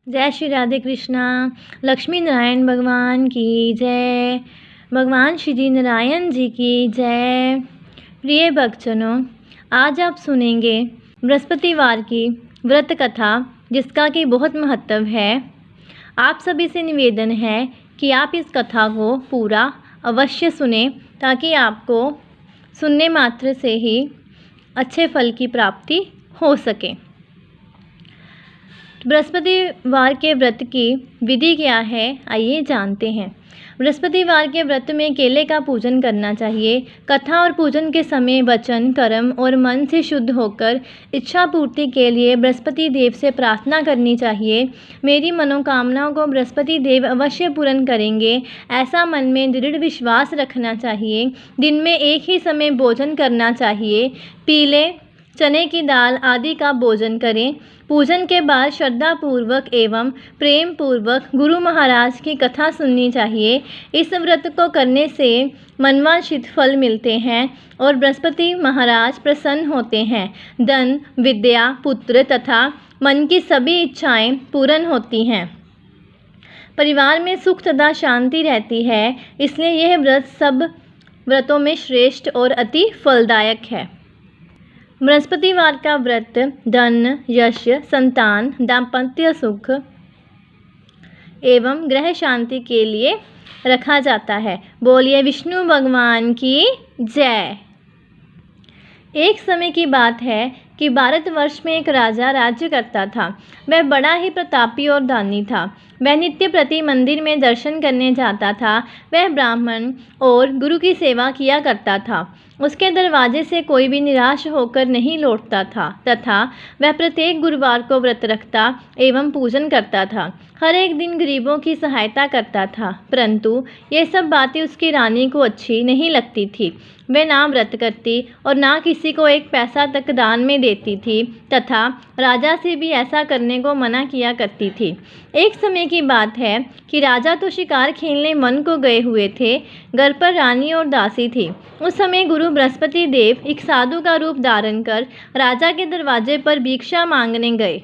जय श्री राधे कृष्णा। लक्ष्मी नारायण भगवान की जय। भगवान श्री नारायण जी की जय। प्रिय भक्तजनों, आज आप सुनेंगे बृहस्पतिवार की व्रत कथा, जिसका कि बहुत महत्व है। आप सभी से निवेदन है कि आप इस कथा को पूरा अवश्य सुने, ताकि आपको सुनने मात्र से ही अच्छे फल की प्राप्ति हो सके। बृहस्पतिवार के व्रत की विधि क्या है, आइए जानते हैं। बृहस्पतिवार के व्रत में केले का पूजन करना चाहिए। कथा और पूजन के समय वचन, कर्म और मन से शुद्ध होकर इच्छा पूर्ति के लिए बृहस्पति देव से प्रार्थना करनी चाहिए। मेरी मनोकामनाओं को बृहस्पति देव अवश्य पूर्ण करेंगे, ऐसा मन में दृढ़ विश्वास रखना चाहिए। दिन में एक ही समय भोजन करना चाहिए। पीले चने की दाल आदि का भोजन करें। पूजन के बाद श्रद्धापूर्वक एवं प्रेम पूर्वक गुरु महाराज की कथा सुननी चाहिए। इस व्रत को करने से मनवांछित फल मिलते हैं और बृहस्पति महाराज प्रसन्न होते हैं। धन, विद्या, पुत्र तथा मन की सभी इच्छाएं पूर्ण होती हैं। परिवार में सुख तथा शांति रहती है। इसलिए यह व्रत सब व्रतों में श्रेष्ठ और अति फलदायक है। बृहस्पतिवार का व्रत धन, यश, संतान, दाम्पत्य सुख एवं ग्रह शांति के लिए रखा जाता है। बोलिए विष्णु भगवान की जय। एक समय की बात है कि भारतवर्ष में एक राजा राज्य करता था। वह बड़ा ही प्रतापी और दानी था। वह नित्य प्रति मंदिर में दर्शन करने जाता था। वह ब्राह्मण और गुरु की सेवा किया करता था। उसके दरवाजे से कोई भी निराश होकर नहीं लौटता था तथा वह प्रत्येक गुरुवार को व्रत रखता एवं पूजन करता था। हर एक दिन गरीबों की सहायता करता था, परंतु ये सब बातें उसकी रानी को अच्छी नहीं लगती थी। वह ना व्रत करती और ना किसी को एक पैसा तक दान में देती थी तथा राजा से भी ऐसा करने को मना किया करती थी। एक समय की बात है कि राजा तो शिकार खेलने वन को गए हुए थे। घर पर रानी और दासी थी। उस समय गुरु बृहस्पति देव एक साधु का रूप धारण कर राजा के दरवाजे पर भिक्षा मांगने गए।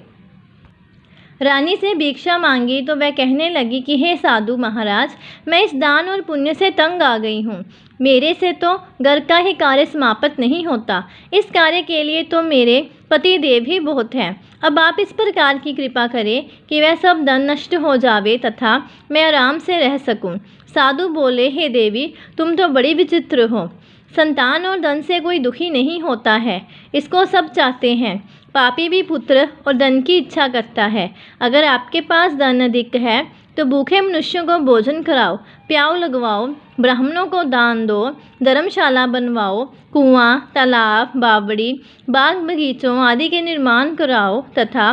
रानी से भिक्षा मांगी तो वह कहने लगी कि हे साधु महाराज, मैं इस दान और पुण्य से तंग आ गई हूँ। मेरे से तो घर का ही कार्य समाप्त नहीं होता। इस कार्य के लिए तो मेरे पति देव ही बहुत हैं। अब आप इस प्रकार की कृपा करें कि वह सब धन नष्ट हो जावे तथा मैं आराम से रह सकूं। साधु बोले, हे देवी, तुम तो बड़ी विचित्र हो। संतान और धन से कोई दुखी नहीं होता है, इसको सब चाहते हैं। पापी भी पुत्र और धन की इच्छा करता है। अगर आपके पास धन अधिक है तो भूखे मनुष्यों को भोजन कराओ, प्याऊ लगवाओ, ब्राह्मणों को दान दो, धर्मशाला बनवाओ, कुआं, तालाब, बावड़ी, बाग बगीचों आदि के निर्माण कराओ तथा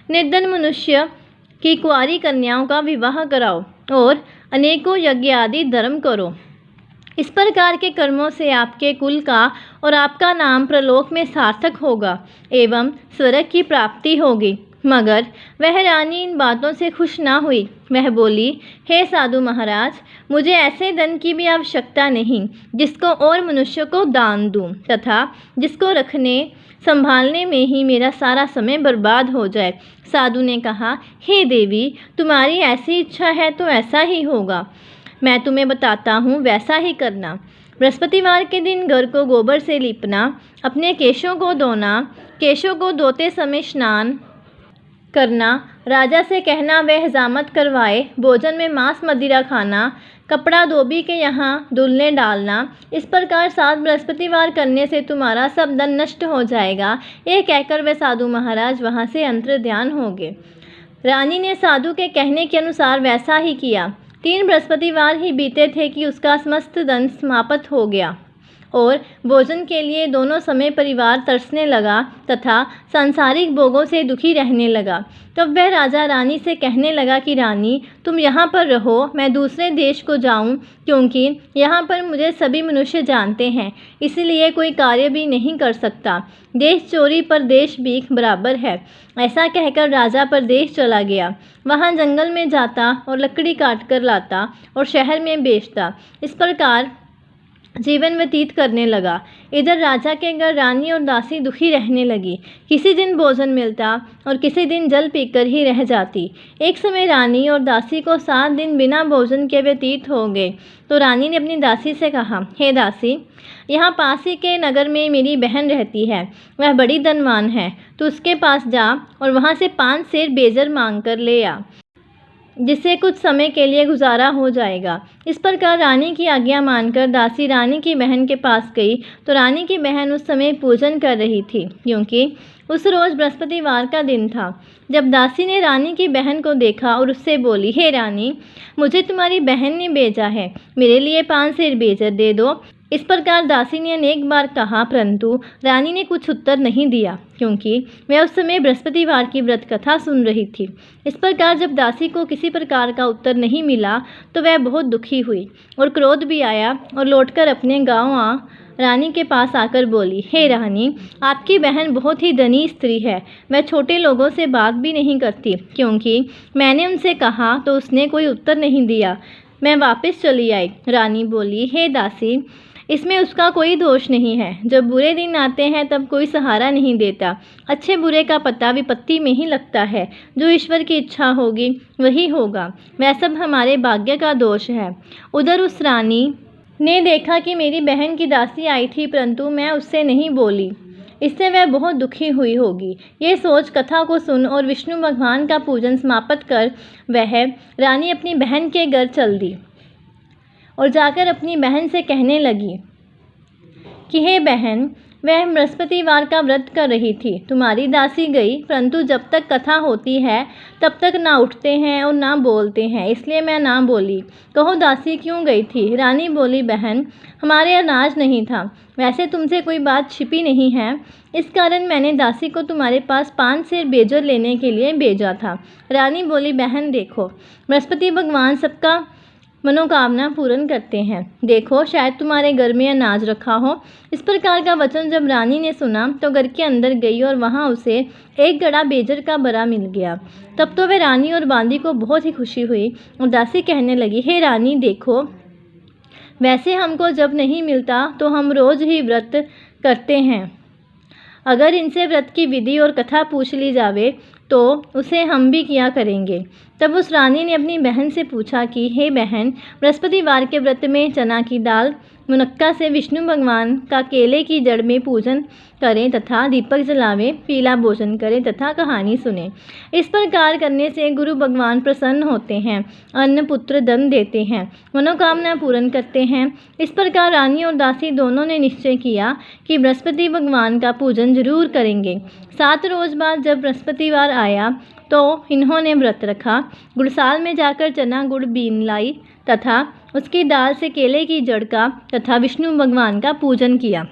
निर्धन मनुष्य की कुंवारी कन्याओं का विवाह कराओ और अनेकों यज्ञ आदि धर्म करो। इस प्रकार के कर्मों से आपके कुल का और आपका नाम प्रलोक में सार्थक होगा एवं स्वर्ग की प्राप्ति होगी। मगर वह रानी इन बातों से खुश ना हुई। वह बोली, हे साधु महाराज, मुझे ऐसे धन की भी आवश्यकता नहीं जिसको और मनुष्य को दान दूं तथा जिसको रखने संभालने में ही मेरा सारा समय बर्बाद हो जाए। साधु ने कहा, हे देवी, तुम्हारी ऐसी इच्छा है तो ऐसा ही होगा। मैं तुम्हें बताता हूँ, वैसा ही करना। बृहस्पतिवार के दिन घर को गोबर से लीपना, अपने केशों को धोना, केशों को धोते समय स्नान करना, राजा से कहना वह हजामत करवाए, भोजन में मांस मदिरा खाना, कपड़ा धोबी के यहाँ धुलने डालना। इस प्रकार 7 बृहस्पतिवार करने से तुम्हारा सब धन नष्ट हो जाएगा। यह कहकर वह साधु महाराज वहाँ से अंतर ध्यान हो गए। रानी ने साधु के कहने के अनुसार वैसा ही किया। 3 बृहस्पतिवार ही बीते थे कि उसका समस्त धन समाप्त हो गया और भोजन के लिए दोनों समय परिवार तरसने लगा तथा सांसारिक भोगों से दुखी रहने लगा। तब वह राजा रानी से कहने लगा कि रानी, तुम यहाँ पर रहो, मैं दूसरे देश को जाऊँ, क्योंकि यहाँ पर मुझे सभी मनुष्य जानते हैं, इसलिए कोई कार्य भी नहीं कर सकता। देश चोरी पर देश भीख बराबर है। ऐसा कहकर राजा परदेश चला गया। वहाँ जंगल में जाता और लकड़ी काट कर लाता और शहर में बेचता। इस प्रकार जीवन व्यतीत करने लगा। इधर राजा के घर रानी और दासी दुखी रहने लगी। किसी दिन भोजन मिलता और किसी दिन जल पीकर ही रह जाती। एक समय रानी और दासी को 7 दिन बिना भोजन के व्यतीत हो गए। तो रानी ने अपनी दासी से कहा, हे दासी, यहाँ पास ही के नगर में मेरी बहन रहती है। वह बड़ी धनवान है। तो उसके पास जा और वहाँ से 5 सेर बेजर मांग कर ले आ, जिससे कुछ समय के लिए गुजारा हो जाएगा। इस प्रकार रानी की आज्ञा मानकर दासी रानी की बहन के पास गई। तो रानी की बहन उस समय पूजन कर रही थी, क्योंकि उस रोज़ बृहस्पतिवार का दिन था। जब दासी ने रानी की बहन को देखा और उससे बोली, हे रानी, मुझे तुम्हारी बहन ने भेजा है, मेरे लिए 5 सेर बेजर दे दो। इस प्रकार दासी ने अनेक बार कहा, परंतु रानी ने कुछ उत्तर नहीं दिया, क्योंकि वह उस समय बृहस्पतिवार की व्रत कथा सुन रही थी। इस प्रकार जब दासी को किसी प्रकार का उत्तर नहीं मिला तो वह बहुत दुखी हुई और क्रोध भी आया और लौटकर अपने गांव रानी के पास आकर बोली, हे रानी, आपकी बहन बहुत ही धनी स्त्री है। वह छोटे लोगों से बात भी नहीं करती, क्योंकि मैंने उनसे कहा तो उसने कोई उत्तर नहीं दिया। मैं वापस चली आई। रानी बोली, हे दासी, इसमें उसका कोई दोष नहीं है। जब बुरे दिन आते हैं तब कोई सहारा नहीं देता। अच्छे बुरे का पता विपत्ति में ही लगता है। जो ईश्वर की इच्छा होगी वही होगा। वह सब हमारे भाग्य का दोष है। उधर उस रानी ने देखा कि मेरी बहन की दासी आई थी, परंतु मैं उससे नहीं बोली। इससे वह बहुत दुखी हुई होगी। ये सोच कथा को सुन और विष्णु भगवान का पूजन समाप्त कर वह रानी अपनी बहन के घर चल दी और जाकर अपनी बहन से कहने लगी कि हे बहन, वह बृहस्पतिवार का व्रत कर रही थी। तुम्हारी दासी गई, परंतु जब तक कथा होती है तब तक ना उठते हैं और ना बोलते हैं, इसलिए मैं ना बोली। कहो दासी क्यों गई थी? रानी बोली, बहन, हमारे अनाज नहीं था। वैसे तुमसे कोई बात छिपी नहीं है, इस कारण मैंने दासी को तुम्हारे पास 5 सेर बेजर लेने के लिए भेजा था। रानी बोली, बहन देखो, बृहस्पति भगवान सबका मनोकामना पूर्ण करते हैं। देखो, शायद तुम्हारे घर में अनाज रखा हो। इस प्रकार का वचन जब रानी ने सुना तो घर के अंदर गई और वहाँ उसे एक गड़ा बेजर का बरा मिल गया। तब तो वह रानी और बांदी को बहुत ही खुशी हुई और दासी कहने लगी, हे रानी देखो, वैसे हमको जब नहीं मिलता तो हम रोज़ ही व्रत करते हैं। अगर इनसे व्रत की विधि और कथा पूछ ली जावे तो उसे हम भी किया करेंगे। तब उस रानी ने अपनी बहन से पूछा कि हे बहन, बृहस्पतिवार के व्रत में चना की दाल मुनक्का से विष्णु भगवान का केले की जड़ में पूजन करें तथा दीपक जलावें, पीला भोजन करें तथा कहानी सुने। इस प्रकार करने से गुरु भगवान प्रसन्न होते हैं, अन्न पुत्र धन देते हैं, मनोकामना पूर्ण करते हैं। इस प्रकार रानी और दासी दोनों ने निश्चय किया कि बृहस्पति भगवान का पूजन जरूर करेंगे। 7 रोज बाद जब बृहस्पतिवार आया तो इन्होंने व्रत रखा। गुड़साल में जाकर चना गुड़ बीन लाई तथा उसकी दाल से केले की जड़ का तथा विष्णु भगवान का पूजन किया।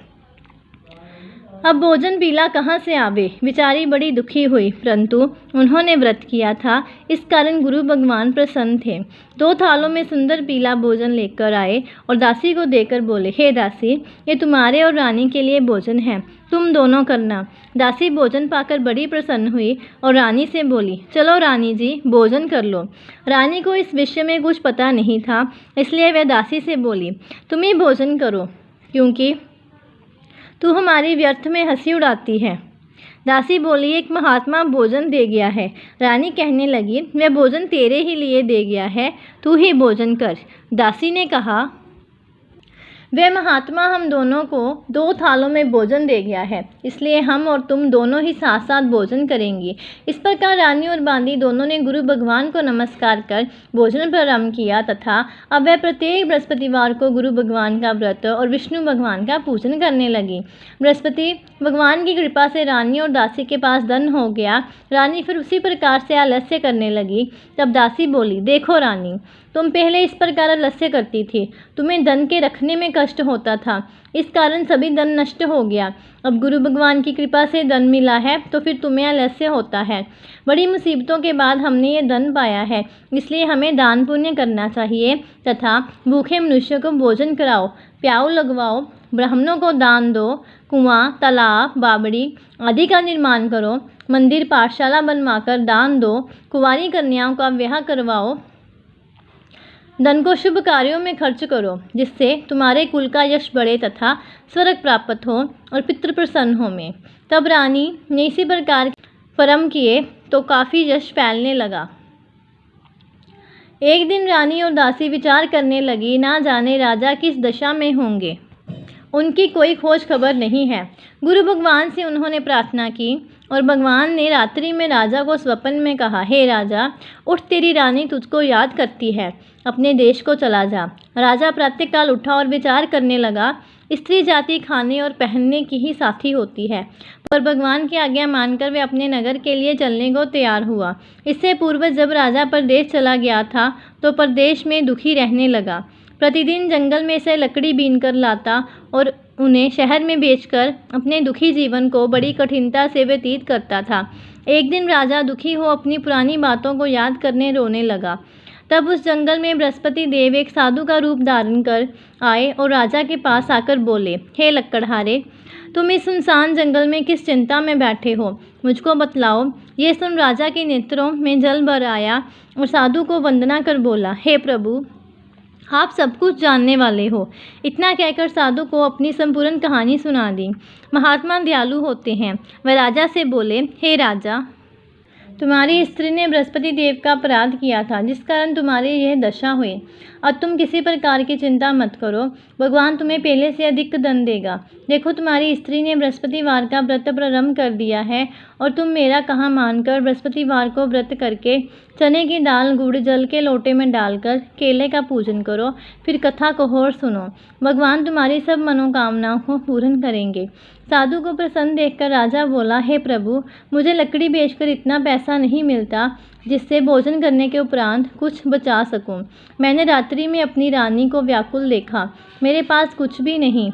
अब भोजन पीला कहाँ से आवे? बेचारी बड़ी दुखी हुई, परंतु उन्होंने व्रत किया था, इस कारण गुरु भगवान प्रसन्न थे। 2 थालों में सुंदर पीला भोजन लेकर आए और दासी को देकर बोले, हे दासी, ये तुम्हारे और रानी के लिए भोजन है, तुम दोनों करना। दासी भोजन पाकर बड़ी प्रसन्न हुई और रानी से बोली, चलो रानी जी, भोजन कर लो। रानी को इस विषय में कुछ पता नहीं था, इसलिए वह दासी से बोली, तुम ही भोजन करो, क्योंकि तू हमारी व्यर्थ में हंसी उड़ाती है। दासी बोली, एक महात्मा भोजन दे गया है। रानी कहने लगी, वह भोजन तेरे ही लिए दे गया है, तू ही भोजन कर। दासी ने कहा, वह महात्मा हम दोनों को 2 थालों में भोजन दे गया है, इसलिए हम और तुम दोनों ही साथ साथ भोजन करेंगे। इस प्रकार रानी और बांदी दोनों ने गुरु भगवान को नमस्कार कर भोजन प्रारंभ किया तथा अब वह प्रत्येक बृहस्पतिवार को गुरु भगवान का व्रत और विष्णु भगवान का पूजन करने लगी। बृहस्पति भगवान की कृपा से रानी और दासी के पास धन हो गया। रानी फिर उसी प्रकार से आलस्य करने लगी। तब दासी बोली, देखो रानी, तुम पहले इस प्रकार आलस्य करती थी, तुम्हें धन के रखने में कष्ट होता था, इस कारण सभी धन नष्ट हो गया। अब गुरु भगवान की कृपा से धन मिला है तो फिर तुम्हें आलस्य होता है। बड़ी मुसीबतों के बाद हमने ये धन पाया है, इसलिए हमें दान पुण्य करना चाहिए तथा भूखे मनुष्य को भोजन कराओ, प्याऊ लगवाओ, ब्राह्मणों को दान दो, कुआं, तालाब, बावड़ी आदि का निर्माण करो, मंदिर पाठशाला बनवाकर दान दो, कुंवारी कन्याओं का ब्याह करवाओ, धन को शुभ कार्यों में खर्च करो, जिससे तुम्हारे कुल का यश बढ़े तथा स्वर्ग प्राप्त हो और पितृ प्रसन्न हो में। तब रानी ने इसी प्रकार कर्म किए तो काफ़ी यश फैलने लगा। एक दिन रानी और दासी विचार करने लगी, ना जाने राजा किस दशा में होंगे, उनकी कोई खोज खबर नहीं है। गुरु भगवान से उन्होंने प्रार्थना की और भगवान ने रात्रि में राजा को स्वप्न में कहा, हे राजा, उठ, तेरी रानी तुझको याद करती है, अपने देश को चला जा। राजा प्रातःकाल उठा और विचार करने लगा, स्त्री जाति खाने और पहनने की ही साथी होती है, पर भगवान की आज्ञा मानकर वे अपने नगर के लिए चलने को तैयार हुआ। इससे पूर्व जब राजा परदेश चला गया था तो परदेश में दुखी रहने लगा। प्रतिदिन जंगल में से लकड़ी बीन कर लाता और उन्हें शहर में बेचकर अपने दुखी जीवन को बड़ी कठिनता से व्यतीत करता था। एक दिन राजा दुखी हो अपनी पुरानी बातों को याद करने रोने लगा। तब उस जंगल में बृहस्पति देव एक साधु का रूप धारण कर आए और राजा के पास आकर बोले, हे लकड़हारे, तुम इस सुनसान जंगल में किस चिंता में बैठे हो, मुझको बतलाओ। ये सुन राजा के नेत्रों में जल भर आया और साधु को वंदना कर बोला, हे प्रभु, आप सब कुछ जानने वाले हो। इतना कहकर साधु को अपनी संपूर्ण कहानी सुना दी। महात्मा दयालु होते हैं। वह राजा से बोले, हे राजा, तुम्हारी स्त्री ने बृहस्पति देव का अपराध किया था, जिस कारण तुम्हारी यह दशा हुई। अब तुम किसी प्रकार की चिंता मत करो, भगवान तुम्हें पहले से अधिक धन देगा। देखो, तुम्हारी स्त्री ने बृहस्पतिवार का व्रत प्रारंभ कर दिया है और तुम मेरा कहा मानकर बृहस्पतिवार को व्रत करके चने की दाल गुड़ जल के लोटे में डालकर केले का पूजन करो, फिर कथा कहो और सुनो। भगवान तुम्हारी सब मनोकामनाओं को पूर्ण करेंगे। साधु को प्रसन्न देखकर राजा बोला, हे प्रभु, मुझे लकड़ी बेचकर इतना पैसा नहीं मिलता जिससे भोजन करने के उपरांत कुछ बचा सकूं। मैंने रात्रि में अपनी रानी को व्याकुल देखा, मेरे पास कुछ भी नहीं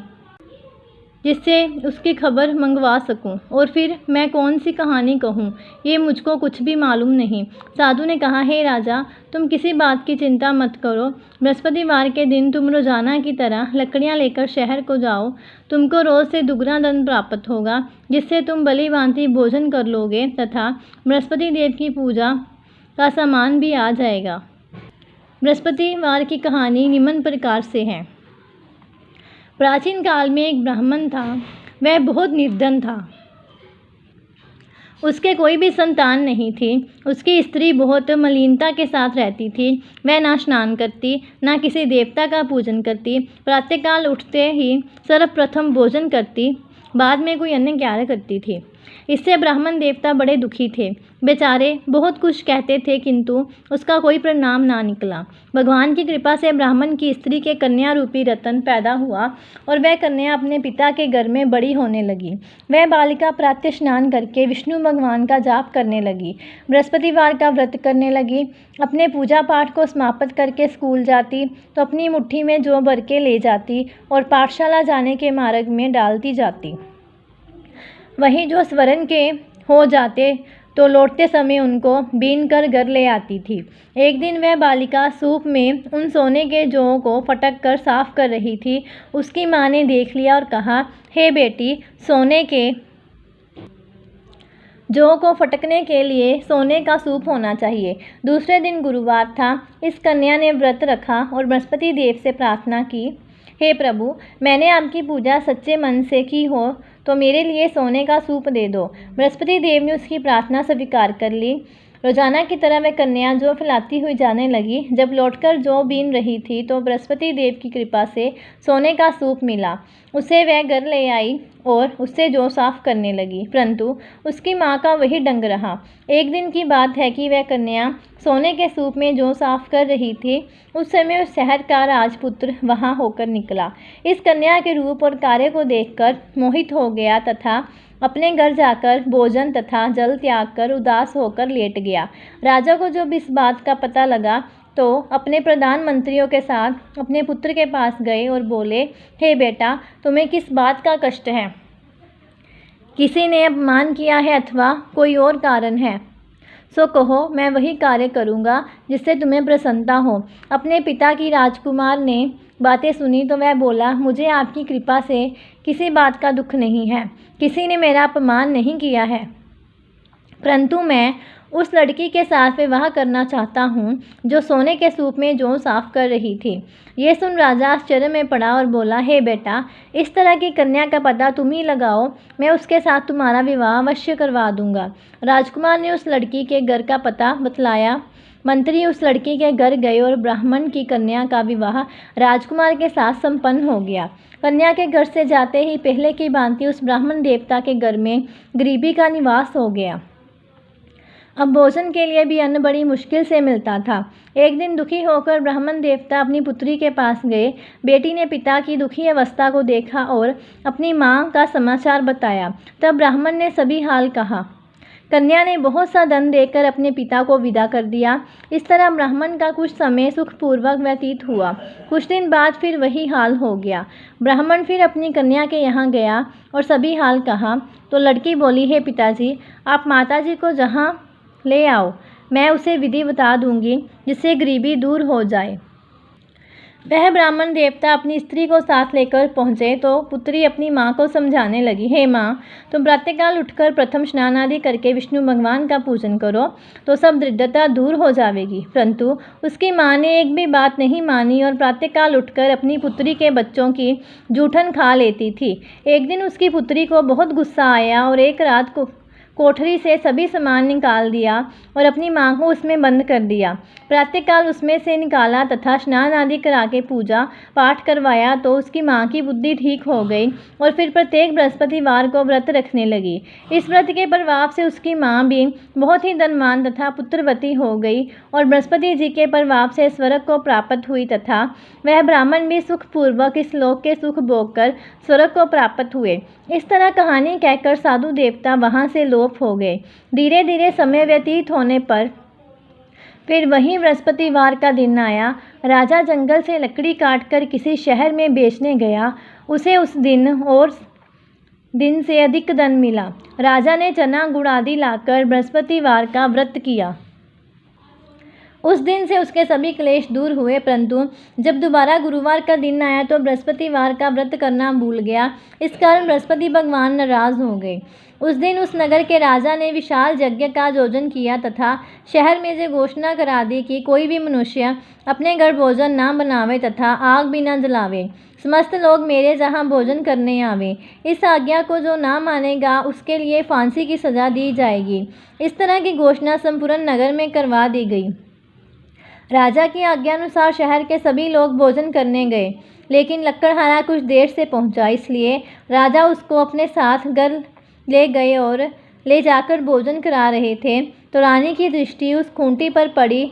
जिससे उसकी खबर मंगवा सकूं, और फिर मैं कौन सी कहानी कहूं, ये मुझको कुछ भी मालूम नहीं। साधु ने कहा, हे राजा, तुम किसी बात की चिंता मत करो। बृहस्पतिवार के दिन तुम रोजाना की तरह लकड़ियां लेकर शहर को जाओ। तुमको रोज से दुगना धन प्राप्त होगा, जिससे तुम भली भांति भोजन कर लोगे तथा बृहस्पति देव की पूजा का सामान भी आ जाएगा। बृहस्पतिवार की कहानी निम्न प्रकार से है। प्राचीन काल में एक ब्राह्मण था। वह बहुत निर्धन था। उसके कोई भी संतान नहीं थी। उसकी स्त्री बहुत मलिनता के साथ रहती थी। वह ना स्नान करती, ना किसी देवता का पूजन करती। प्रातःकाल उठते ही सर्वप्रथम भोजन करती, बाद में कोई अन्य कार्य करती थी। इससे ब्राह्मण देवता बड़े दुखी थे। बेचारे बहुत कुछ कहते थे, किंतु उसका कोई परिणाम ना निकला। भगवान की कृपा से ब्राह्मण की स्त्री के कन्या रूपी रतन पैदा हुआ और वह कन्या अपने पिता के घर में बड़ी होने लगी। वह बालिका प्रातः स्नान करके विष्णु भगवान का जाप करने लगी, बृहस्पतिवार का व्रत करने लगी। अपने पूजा पाठ को समाप्त करके स्कूल जाती तो अपनी मुट्ठी में जौ भर के ले जाती और पाठशाला जाने के मार्ग में डालती जाती। वहीं जो स्वर्ण के हो जाते तो लौटते समय उनको बीन कर घर ले आती थी। एक दिन वह बालिका सूप में उन सोने के जौं को फटक कर साफ कर रही थी। उसकी माँ ने देख लिया और कहा, हे बेटी, सोने के जौ को फटकने के लिए सोने का सूप होना चाहिए। दूसरे दिन गुरुवार था। इस कन्या ने व्रत रखा और बृहस्पति देव से प्रार्थना की, हे प्रभु, मैंने आपकी पूजा सच्चे मन से की हो तो मेरे लिए सोने का सूप दे दो। बृहस्पति देव ने उसकी प्रार्थना स्वीकार कर ली। रोजाना की तरह वह कन्या जौ फैलाती हुई जाने लगी। जब लौटकर जौ बीन रही थी तो बृहस्पति देव की कृपा से सोने का सूप मिला। उसे वह घर ले आई और उससे जौ साफ करने लगी, परंतु उसकी माँ का वही ढंग रहा। एक दिन की बात है कि वह कन्या सोने के सूप में जौ साफ कर रही थी। उस समय उस शहर का राजपुत्र वहाँ होकर निकला। इस कन्या के रूप और कार्य को देखकर मोहित हो गया तथा अपने घर जाकर भोजन तथा जल त्याग कर उदास होकर लेट गया। राजा को जब इस बात का पता लगा तो अपने प्रधानमंत्रियों के साथ अपने पुत्र के पास गए और बोले, हे बेटा, तुम्हें किस बात का कष्ट है? किसी ने अपमान किया है अथवा कोई और कारण है? सो कहो, मैं वही कार्य करूँगा जिससे तुम्हें प्रसन्नता हो। अपने पिता की राजकुमार ने बातें सुनी तो वह बोला, मुझे आपकी कृपा से किसी बात का दुख नहीं है। किसी ने मेरा अपमान नहीं किया है, परंतु मैं उस लड़की के साथ विवाह करना चाहता हूँ जो सोने के सूप में जौ साफ कर रही थी। ये सुन राजा आश्चर्य में पड़ा और बोला, हे बेटा, इस तरह की कन्या का पता तुम ही लगाओ, मैं उसके साथ तुम्हारा विवाह अवश्य करवा दूंगा। राजकुमार ने उस लड़की के घर का पता बतलाया। मंत्री उस लड़की के घर गए और ब्राह्मण की कन्या का विवाह राजकुमार के साथ संपन्न हो गया। कन्या के घर से जाते ही पहले की भांति उस ब्राह्मण देवता के घर में गरीबी का निवास हो गया। अब भोजन के लिए भी अन्न बड़ी मुश्किल से मिलता था। एक दिन दुखी होकर ब्राह्मण देवता अपनी पुत्री के पास गए। बेटी ने पिता की दुखी अवस्था को देखा और अपनी माँ का समाचार बताया। तब ब्राह्मण ने सभी हाल कहा। कन्या ने बहुत सा धन देकर अपने पिता को विदा कर दिया। इस तरह ब्राह्मण का कुछ समय सुखपूर्वक व्यतीत हुआ। कुछ दिन बाद फिर वही हाल हो गया। ब्राह्मण फिर अपनी कन्या के यहाँ गया और सभी हाल कहा तो लड़की बोली, हे पिताजी, आप माताजी को जहाँ ले आओ, मैं उसे विधि बता दूंगी जिससे गरीबी दूर हो जाए। वह ब्राह्मण देवता अपनी स्त्री को साथ लेकर पहुँचे तो पुत्री अपनी माँ को समझाने लगी, हे माँ, तुम प्रातःकाल उठकर प्रथम स्नान आदि करके विष्णु भगवान का पूजन करो तो सब दरिद्रता दूर हो जाएगी। परंतु उसकी माँ ने एक भी बात नहीं मानी और प्रातःकाल उठकर अपनी पुत्री के बच्चों की जूठन खा लेती थी। एक दिन उसकी पुत्री को बहुत गुस्सा आया और एक रात को कोठरी से सभी सामान निकाल दिया और अपनी माँ को उसमें बंद कर दिया। प्रातःकाल उसमें से निकाला तथा स्नान आदि करा के पूजा पाठ करवाया तो उसकी माँ की बुद्धि ठीक हो गई और फिर प्रत्येक बृहस्पतिवार को व्रत रखने लगी। इस व्रत के प्रभाव से उसकी माँ भी बहुत ही धनवान तथा पुत्रवती हो गई और बृहस्पति जी के प्रभाव से स्वर्ग को प्राप्त हुई तथा वह ब्राह्मण भी सुखपूर्वक इस लोक के सुख भोग कर स्वर्ग को प्राप्त हुए। इस तरह कहानी कहकर साधु देवता वहाँ से लोप हो गए। धीरे धीरे समय व्यतीत होने पर फिर वही बृहस्पतिवार का दिन आया। राजा जंगल से लकड़ी काटकर किसी शहर में बेचने गया। उसे उस दिन से अधिक धन मिला। राजा ने चना गुड़ आदि लाकर बृहस्पतिवार का व्रत किया। उस दिन से उसके सभी क्लेश दूर हुए, परंतु जब दोबारा गुरुवार का दिन आया तो बृहस्पतिवार का व्रत करना भूल गया। इस कारण बृहस्पति भगवान नाराज हो गए। उस दिन उस नगर के राजा ने विशाल यज्ञ का आयोजन किया तथा शहर में जो घोषणा करा दी कि कोई भी मनुष्य अपने घर भोजन ना बनावे तथा आग भी न जलावे। समस्त लोग मेरे जहाँ भोजन करने आवे। इस आज्ञा को जो ना मानेगा उसके लिए फांसी की सज़ा दी जाएगी। इस तरह की घोषणा संपूर्ण नगर में करवा दी गई। राजा की आज्ञानुसार शहर के सभी लोग भोजन करने गए, लेकिन लक्कड़हारा कुछ देर से पहुंचा, इसलिए राजा उसको अपने साथ घर ले गए और ले जाकर भोजन करा रहे थे तो रानी की दृष्टि उस खूंटी पर पड़ी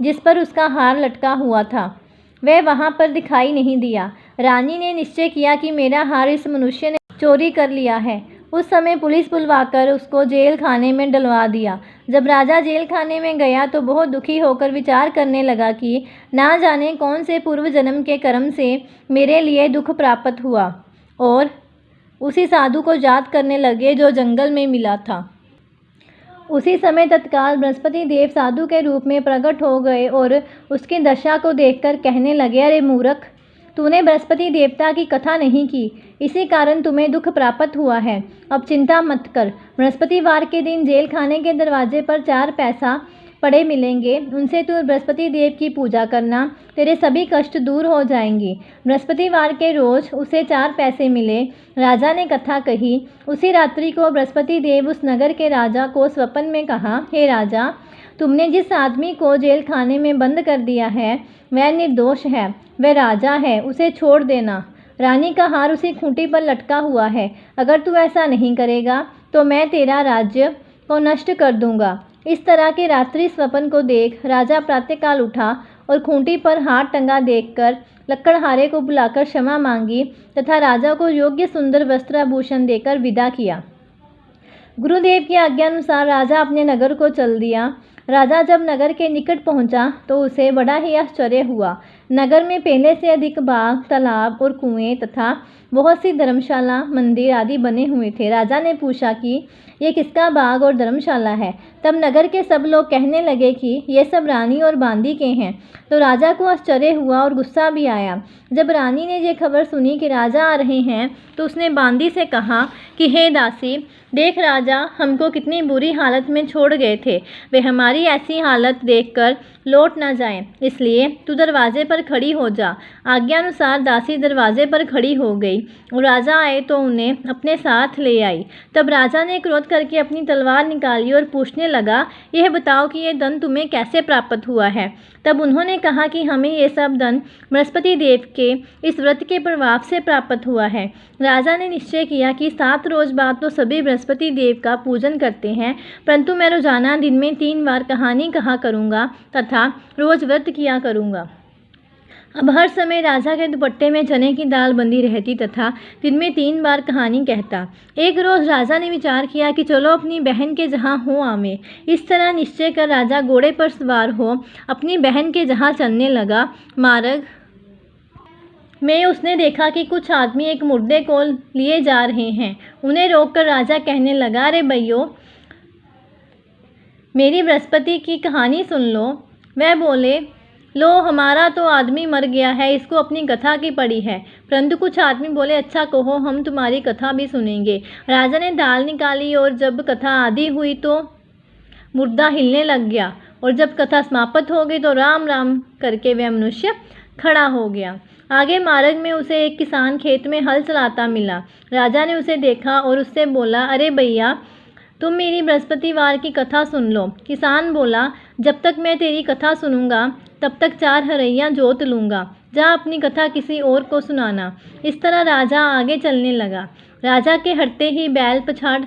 जिस पर उसका हार लटका हुआ था। वह वहां पर दिखाई नहीं दिया। रानी ने निश्चय किया कि मेरा हार इस मनुष्य ने चोरी कर लिया है। उस समय पुलिस बुलवाकर उसको जेल खाने में डलवा दिया। जब राजा जेल खाने में गया तो बहुत दुखी होकर विचार करने लगा कि ना जाने कौन से पूर्व जन्म के कर्म से मेरे लिए दुख प्राप्त हुआ, और उसी साधु को याद करने लगे जो जंगल में मिला था। उसी समय तत्काल बृहस्पति देव साधु के रूप में प्रकट हो गए और उसकी दशा को देखकर कहने लगे, अरे मूर्ख, तूने बृहस्पति देवता की कथा नहीं की, इसी कारण तुम्हें दुख प्राप्त हुआ है। अब चिंता मत कर। बृहस्पतिवार के दिन जेल खाने के दरवाजे पर 4 पैसा पड़े मिलेंगे, उनसे तू बृहस्पति देव की पूजा करना, तेरे सभी कष्ट दूर हो जाएंगे। बृहस्पतिवार के रोज उसे 4 पैसे मिले। राजा ने कथा कही। उसी रात्रि को बृहस्पति देव उस नगर के राजा को स्वप्न में कहा, हे राजा, तुमने जिस आदमी को जेल खाने में बंद कर दिया है वह निर्दोष है, वह राजा है, उसे छोड़ देना। रानी का हार उसी खूंटी पर लटका हुआ है। अगर तू ऐसा नहीं करेगा तो मैं तेरा राज्य को नष्ट कर दूंगा। इस तरह के रात्रि स्वप्न को देख राजा प्रातःकाल उठा और खूंटी पर हार टंगा देखकर लक्कड़हारे को बुलाकर क्षमा मांगी तथा राजा को योग्य सुंदर वस्त्र आभूषण देकर विदा किया। गुरुदेव की आज्ञानुसार राजा अपने नगर को चल दिया। राजा जब नगर के निकट पहुंचा तो उसे बड़ा ही आश्चर्य हुआ। नगर में पहले से अधिक बाग, तालाब और कुएं तथा बहुत सी धर्मशाला, मंदिर आदि बने हुए थे। राजा ने पूछा कि ये किसका बाग और धर्मशाला है? तब नगर के सब लोग कहने लगे कि ये सब रानी और बांदी के हैं। तो राजा को आश्चर्य हुआ और गुस्सा भी आया। जब रानी ने ये खबर सुनी कि राजा आ रहे हैं तो उसने बांदी से कहा कि हे दासी, देख राजा हमको कितनी बुरी हालत में छोड़ गए थे। वे हमारी ऐसी हालत देखकर लौट ना जाएं, इसलिए तू दरवाजे पर खड़ी हो जा। आज्ञानुसार दासी दरवाजे पर खड़ी हो गई और राजा आए तो उन्हें अपने साथ ले आई। तब राजा ने क्रोध करके अपनी तलवार निकाली और पूछने लगा, यह बताओ कि यह धन तुम्हें कैसे प्राप्त हुआ है? तब उन्होंने कहा कि हमें ये सब धन बृहस्पति देव के इस व्रत के प्रभाव से प्राप्त हुआ है। राजा ने निश्चय किया कि 7 रोज बाद तो सभी बृहस्पति देव का पूजन करते हैं, परंतु मैं रोजाना दिन में 3 बार कहानी कहा करूँगा तथा रोज व्रत किया करूँगा। अब हर समय राजा के दुपट्टे में चने की दाल बंधी रहती तथा दिन में 3 बार कहानी कहता। एक रोज़ राजा ने विचार किया कि चलो अपनी बहन के जहाँ हो आवे। इस तरह निश्चय कर राजा घोड़े पर सवार हो अपनी बहन के जहाँ चलने लगा। मार्ग में उसने देखा कि कुछ आदमी एक मुर्दे को लिए जा रहे हैं। उन्हें रोककर राजा कहने लगा, अरे भैयो, मेरी बृहस्पति की कहानी सुन लो। वह बोले, लो हमारा तो आदमी मर गया है, इसको अपनी कथा की पड़ी है। परंतु कुछ आदमी बोले, अच्छा कहो, हम तुम्हारी कथा भी सुनेंगे। राजा ने दाल निकाली और जब कथा आधी हुई तो मुर्दा हिलने लग गया और जब कथा समाप्त हो गई तो राम राम करके वह मनुष्य खड़ा हो गया। आगे मार्ग में उसे एक किसान खेत में हल चलाता मिला। राजा ने उसे देखा और उससे बोला, अरे भैया, तुम मेरी बृहस्पतिवार की कथा सुन लो। किसान बोला, जब तक मैं तेरी कथा सुनूंगा तब तक 4 हरैया जोत लूँगा। जा अपनी कथा किसी और को सुनाना। इस तरह राजा आगे चलने लगा। राजा के हटते ही बैल पछाड़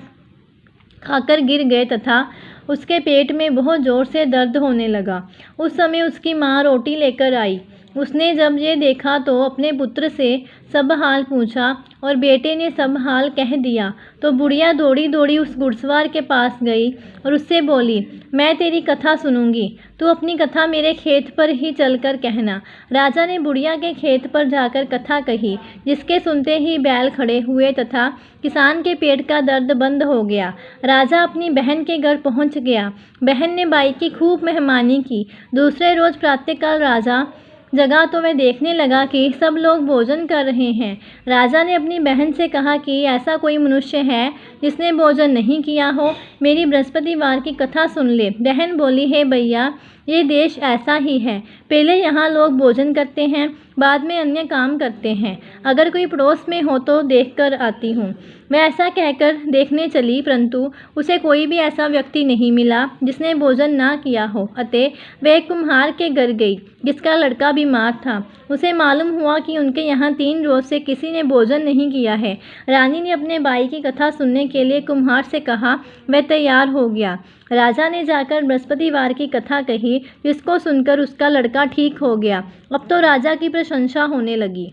खाकर गिर गए तथा उसके पेट में बहुत ज़ोर से दर्द होने लगा। उस समय उसकी माँ रोटी लेकर आई। उसने जब ये देखा तो अपने पुत्र से सब हाल पूछा और बेटे ने सब हाल कह दिया। तो बुढ़िया दौड़ी दौड़ी उस घुड़सवार के पास गई और उससे बोली, मैं तेरी कथा सुनूंगी, तू अपनी कथा मेरे खेत पर ही चलकर कहना। राजा ने बुढ़िया के खेत पर जाकर कथा कही, जिसके सुनते ही बैल खड़े हुए तथा किसान के पेट का दर्द बंद हो गया। राजा अपनी बहन के घर पहुंच गया। बहन ने बाई की खूब मेहमानी की। दूसरे रोज प्रातःकाल राजा जगा तो वह देखने लगा कि सब लोग भोजन कर रहे हैं। राजा ने अपनी बहन से कहा कि ऐसा कोई मनुष्य है जिसने भोजन नहीं किया हो, मेरी बृहस्पतिवार की कथा सुन ले। बहन बोली, हे भैया, ये देश ऐसा ही है, पहले यहाँ लोग भोजन करते हैं, बाद में अन्य काम करते हैं। अगर कोई पड़ोस में हो तो देख कर आती हूँ। वह ऐसा कहकर देखने चली, परंतु उसे कोई भी ऐसा व्यक्ति नहीं मिला जिसने भोजन ना किया हो। अतः वह एक कुम्हार के घर गई जिसका लड़का बीमार था। उसे मालूम हुआ कि उनके यहाँ 3 रोज से किसी ने भोजन नहीं किया है। रानी ने अपने भाई की कथा सुनने के लिए कुम्हार से कहा। वह तैयार हो गया। राजा ने जाकर बृहस्पतिवार की कथा कही, जिसको सुनकर उसका लड़का ठीक हो गया। अब तो राजा की प्रशंसा होने लगी।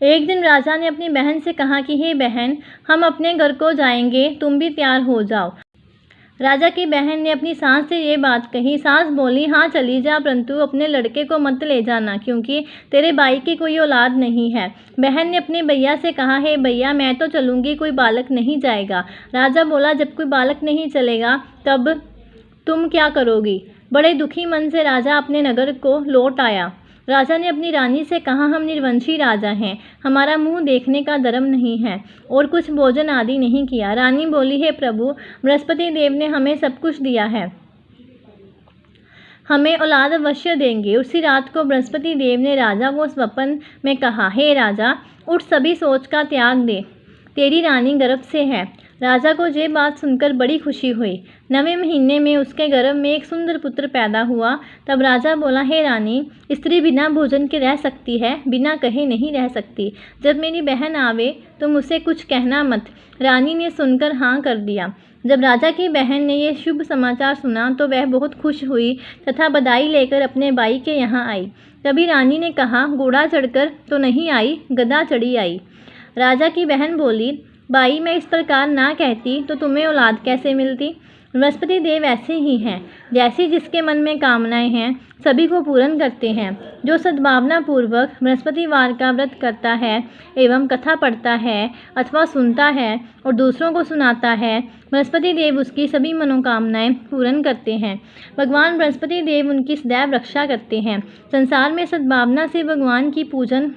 एक दिन राजा ने अपनी बहन से कहा कि हे बहन, हम अपने घर को जाएंगे, तुम भी तैयार हो जाओ। राजा की बहन ने अपनी सास से ये बात कही। सास बोली, हाँ चली जा, परंतु अपने लड़के को मत ले जाना, क्योंकि तेरे भाई की कोई औलाद नहीं है। बहन ने अपने भैया से कहा, हे भैया, मैं तो चलूँगी, कोई बालक नहीं जाएगा। राजा बोला, जब कोई बालक नहीं चलेगा तब तुम क्या करोगी? बड़े दुखी मन से राजा अपने नगर को लौट आया। राजा ने अपनी रानी से कहा, हम निर्वंशी राजा हैं, हमारा मुंह देखने का धर्म नहीं है और कुछ भोजन आदि नहीं किया। रानी बोली, हे प्रभु, बृहस्पति देव ने हमें सब कुछ दिया है, हमें औलाद अवश्य देंगे। उसी रात को बृहस्पति देव ने राजा को स्वप्न में कहा, हे राजा, उठ, सभी सोच का त्याग दे, तेरी रानी गर्भ से है। राजा को ये बात सुनकर बड़ी खुशी हुई। 9वें महीने में उसके गर्भ में एक सुंदर पुत्र पैदा हुआ। तब राजा बोला, हे रानी, स्त्री बिना भोजन के रह सकती है, बिना कहे नहीं रह सकती। जब मेरी बहन आवे तुम उसे कुछ कहना मत। रानी ने सुनकर हाँ कर दिया। जब राजा की बहन ने ये शुभ समाचार सुना तो वह बहुत खुश हुई तथा बधाई लेकर अपने भाई के यहाँ आई। तभी रानी ने कहा, घोड़ा चढ़कर तो नहीं आई, गधा चढ़ी आई। राजा की बहन बोली, भाई, मैं इस प्रकार ना कहती तो तुम्हें औलाद कैसे मिलती? बृहस्पति देव ऐसे ही हैं, जैसी जिसके मन में कामनाएं हैं सभी को पूर्ण करते हैं। जो सद्भावना पूर्वक बृहस्पतिवार का व्रत करता है एवं कथा पढ़ता है अथवा सुनता है और दूसरों को सुनाता है, बृहस्पति देव उसकी सभी मनोकामनाएं पूर्ण करते हैं। भगवान बृहस्पति देव उनकी सदैव रक्षा करते हैं। संसार में सद्भावना से भगवान की पूजन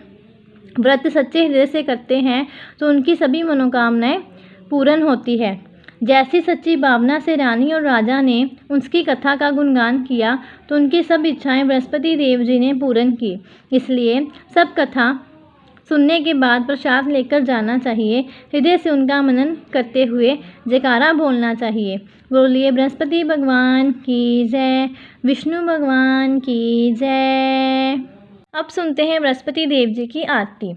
व्रत सच्चे हृदय से करते हैं तो उनकी सभी मनोकामनाएं पूर्ण होती है। जैसी सच्ची भावना से रानी और राजा ने उसकी कथा का गुणगान किया तो उनकी सब इच्छाएं बृहस्पति देव जी ने पूर्ण की। इसलिए सब कथा सुनने के बाद प्रसाद लेकर जाना चाहिए। हृदय से उनका मनन करते हुए जयकारा बोलना चाहिए। बोलिए बृहस्पति भगवान की जय, विष्णु भगवान की जय। अब सुनते हैं बृहस्पति देव जी की आरती।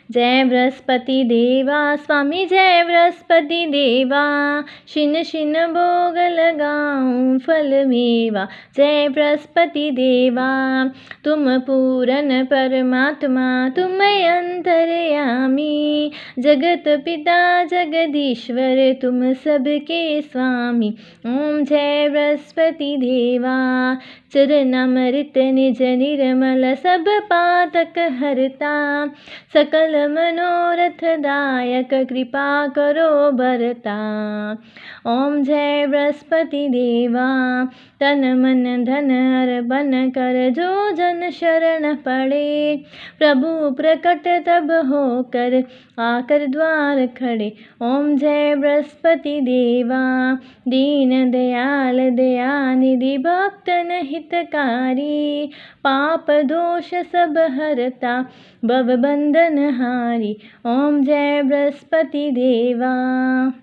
जय बृहस्पति देवा स्वामी जय बृहस्पति देवा, शिन शिन भोग लगाऊं फल मेवा। जय बृहस्पति देवा तुम पूरन परमात्मा, तुम अंतर्यामी। जगत पिता जगदीश्वर तुम सबके स्वामी। ओम जय बृहस्पति देवा, चरणामृत निज निर्मल सब पातक हरता। सकल मनोरथ दायक कृपा करो बरता। ओम जय बृहस्पति देवा, तन मन धन अर्पण कर जो जन शरण पड़े। प्रभु प्रकट तब होकर आकर द्वार खड़े। ओम जय बृहस्पति देवा, दीन दयाल दयानिधि भक्तन हितकारी। पाप दोष सब हरता भव बंधन हारी। ओम जय बृहस्पति देवा,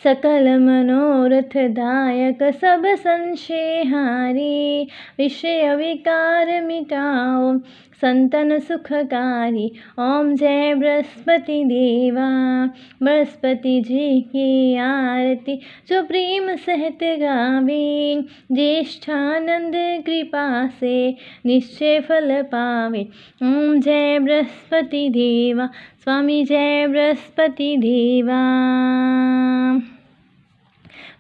सकल मनोरथ दायक सब संशय हारी। विषय विकार मिटाओ संतन सुखकारी। ओम जय बृहस्पति देवा, बृहस्पति जी की आरती जो प्रेम सहित गावे। ज्येष्ठानंद कृपा से निश्चय फल पावे। ओम जय बृहस्पति देवा, स्वामी जय बृहस्पति देवा।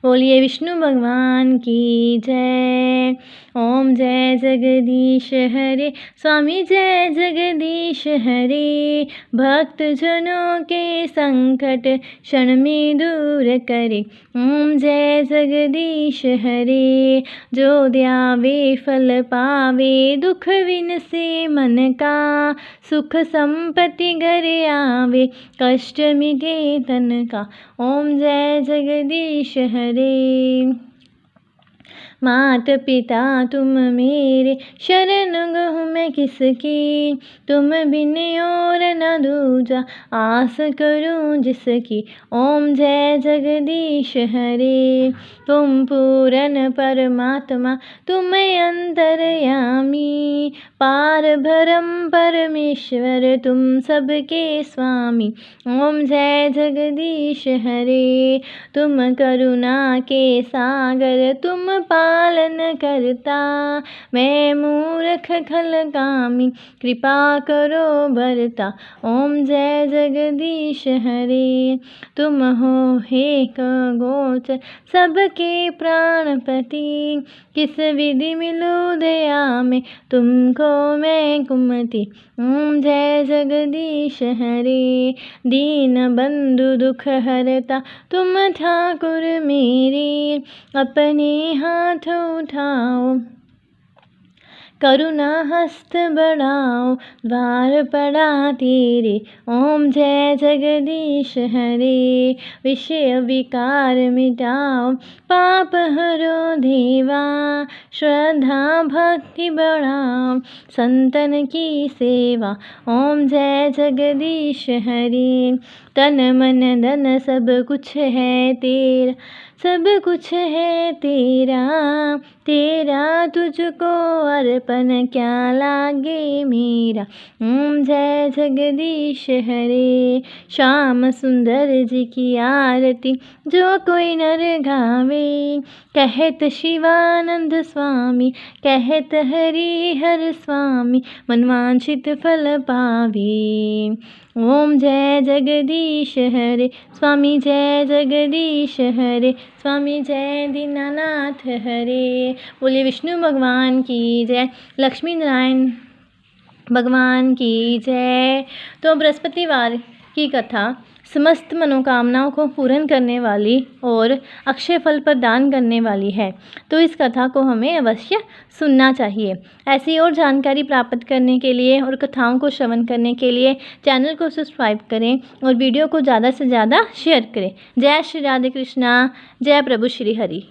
बोलिए विष्णु भगवान की जय। ओम जय जगदीश हरे, स्वामी जय जगदीश हरे। भक्त जनों के संकट क्षण में दूर करे। ओम जय जगदीश हरे, जो ध्यावे फल पावे। दुख विन से मन का सुख संपत्ति घर आवे। कष्ट मिटे तन का। ओम जय जगदीश हरे। मात पिता तुम मेरे, शरण गहूँ मैं किसकी। तुम बिन और न दूजा, आस करूँ जिसकी। ओम जय जगदीश हरे, तुम पूरन परमात्मा, तुम अंतर्यामी। पार भरम परमेश्वर, तुम सबके स्वामी। ओम जय जगदीश हरे, तुम करुणा के सागर, तुम पालन करता। मैं मूर्ख खलकामी, कृपा करो बरता। ओम जय जगदीश हरे, तुम हो एक गोचर सबके प्राणपति। किस विधि मिलूं दया में, तुमको मैं कुमति। ओम जय जगदीश हरे, दीन बंधु दुख हरता, तुम ठाकुर मेरे। अपने हाथ उठाओ, करुणा हस्त बढ़ाओ, द्वार पड़ा तेरे। ओम जय जगदीश हरे, विषय विकार मिटाओ, पाप हरो देवा। श्रद्धा भक्ति बढ़ाओ, संतन की सेवा। ओम जय जगदीश हरे, तन मन धन सब कुछ है तेरा, सब कुछ है तेरा। तेरा तुझको अर्पण क्या लागे मेरा। ओम जय जगदीश हरे, श्याम सुंदर जी की आरती जो कोई नर गावे। कहत शिवानंद स्वामी, कहत हरि हर स्वामी, मनवांछित फल पावे। ओम जय जगदीश हरे, स्वामी जय जगदीश हरे, स्वामी जय दीनानाथ हरे। बोलिए विष्णु भगवान की जय, लक्ष्मी नारायण भगवान की जय। तो बृहस्पतिवार की कथा समस्त मनोकामनाओं को पूर्ण करने वाली और अक्षय फल प्रदान करने वाली है, तो इस कथा को हमें अवश्य सुनना चाहिए। ऐसी और जानकारी प्राप्त करने के लिए और कथाओं को श्रवण करने के लिए चैनल को सब्सक्राइब करें और वीडियो को ज़्यादा से ज़्यादा शेयर करें। जय श्री राधे कृष्णा, जय प्रभु श्री हरि।